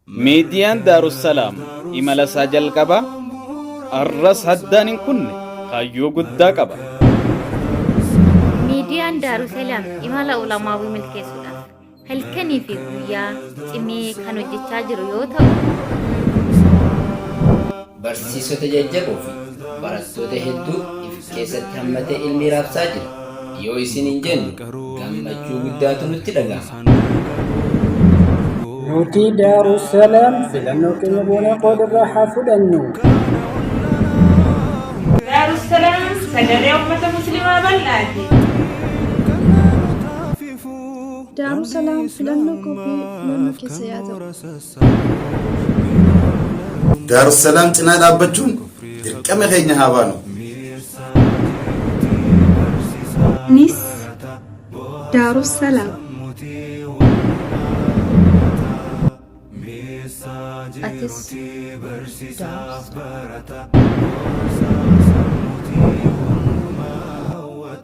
Miidiyaan Daarussalaam imala isaa jalqabaa arras haddaan hin kunne kaayyoo guddaa qaba. Miidiyaan Daarussalaam imala ulamaawii milkeessuudhaaf halkanii fi guyyaa cimee kan hojjechaa jiru yoo ta'u, barsiisota jajjaboo fi barattoota hedduu if keessatti hammatee ilmi raabsaa jira. Yoo isin hin jennu gammachuu guddaatu nutti dhaga'ama. Nuti Daarussalaam filannoo keenya boona qoodarraa haa fudhannu. Daarussalaam sagalee uummata musliimaa bal'aati. Daarussalaam filannoo kophee filannoo keessa yaa ta'u. Daarussalaam cinaa dhaabbachuun dirqama keenya haa baanu. Nis Daarussalaam. atis Daarussalaam.